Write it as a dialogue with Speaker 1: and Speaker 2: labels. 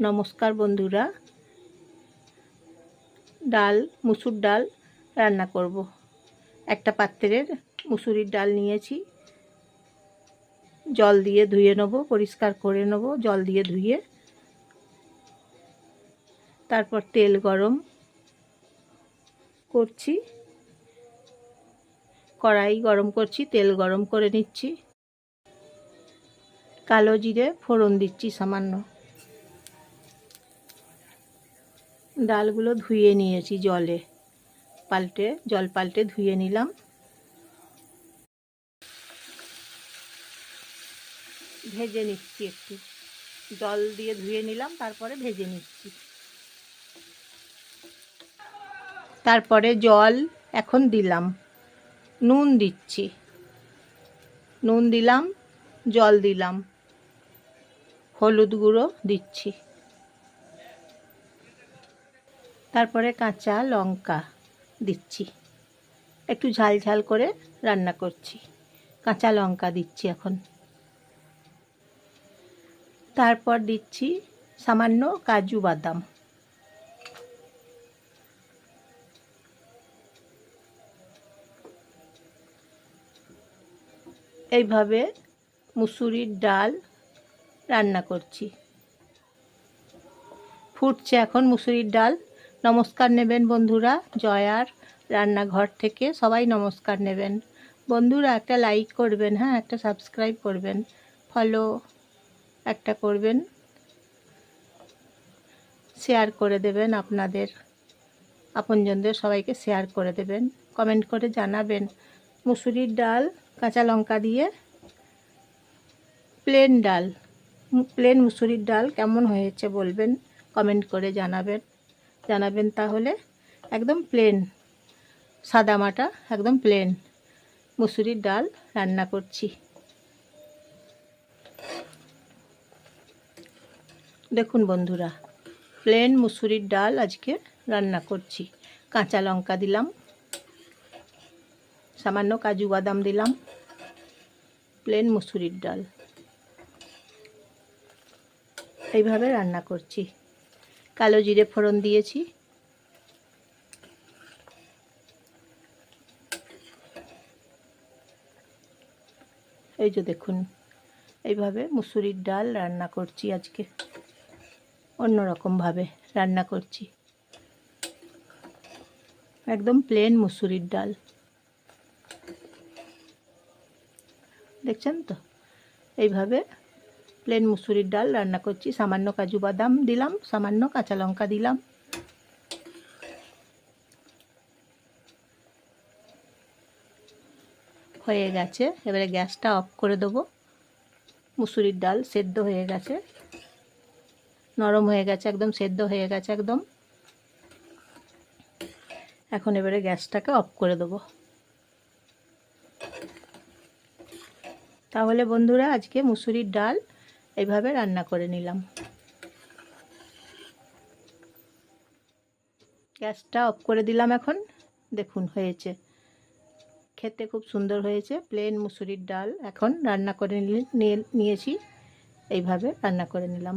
Speaker 1: নমস্কার বন্ধুরা, ডাল মুসুর ডাল রান্না করব। একটা পাত্রের মুসুরির ডাল নিয়েছি, জল দিয়ে ধুয়ে নেব, পরিষ্কার করে নেব জল দিয়ে ধুয়ে। তারপর তেল গরম করছি, কড়াই গরম করছি, তেল গরম করে নিচ্ছি। কালো জিরে ফোড়ন দিচ্ছি সামান্য। ডালগুলো ধুয়ে নিয়েছি, জল পাল্টে ধুয়ে নিলাম। ভেজে নিচ্ছি, একটু জল দিয়ে ধুয়ে নিলাম, তারপরে ভেজে নিচ্ছি। তারপরে জল এখন দিলাম, নুন দিচ্ছি, নুন দিলাম, জল দিলাম, হলুদ গুঁড়ো দিচ্ছি। তারপরে কাঁচা লঙ্কা দিচ্ছি, একটু ঝাল ঝাল করে রান্না করছি। কাঁচা লঙ্কা দিচ্ছি এখন। তারপর দিচ্ছি সামান্য কাজু বাদাম। এইভাবে মুসুরির ডাল রান্না করছি। ফুটছে এখন মুসুরির ডাল। নমস্কার নেবেন বন্ধুরা, জয়ার রান্নাঘর থেকে সবাই নমস্কার নেবেন। বন্ধুরা একটা লাইক করবেন, হ্যাঁ, একটা সাবস্ক্রাইব করবেন, ফলো একটা করবেন, শেয়ার করে দেবেন, আপনাদের আপনজনদের সবাইকে শেয়ার করে দেবেন, কমেন্ট করে জানাবেন। মুসুরির ডাল কাঁচা লঙ্কা দিয়ে প্লেন মুসুরির ডাল কেমন হয়েছে বলবেন, কমেন্ট করে জানাবেন। তাহলে একদম প্লেন সাদামাটা একদম প্লেন মুসুরির ডাল রান্না করছি। দেখুন বন্ধুরা, প্লেন মুসুরির ডাল আজকে রান্না করছি। কাঁচা লঙ্কা দিলাম, সামান্য কাজু বাদাম দিলাম, প্লেন মুসুরির ডাল এইভাবে রান্না করছি। কালো জিরে ফোড়ন দিয়েছি। এই যে দেখুন, এইভাবে মুসুরির ডাল রান্না করছি আজকে, অন্যরকমভাবে রান্না করছি। একদম প্লেন মুসুরির ডাল, দেখছেন তো? এইভাবে প্লেন মুসুরির ডাল রান্না করছি। সামান্য কাজু বাদাম দিলাম, সামান্য কাঁচা লঙ্কা দিলাম। হয়ে গেছে, এবারে গ্যাসটা অফ করে দেবো। মুসুরির ডাল সেদ্ধ হয়ে গেছে, নরম হয়ে গেছে, একদম সেদ্ধ হয়ে গেছে একদম। এখন এবারে গ্যাসটাকে অফ করে দেবো। তাহলে বন্ধুরা, আজকে মুসুরির ডাল এইভাবে রান্না করে নিলাম। গ্যাসটা অফ করে দিলাম এখন। দেখুন হয়েছে, খেতে খুব সুন্দর হয়েছে। প্লেন মুসুরির ডাল এখন রান্না করে নিয়েছি, এইভাবে রান্না করে নিলাম।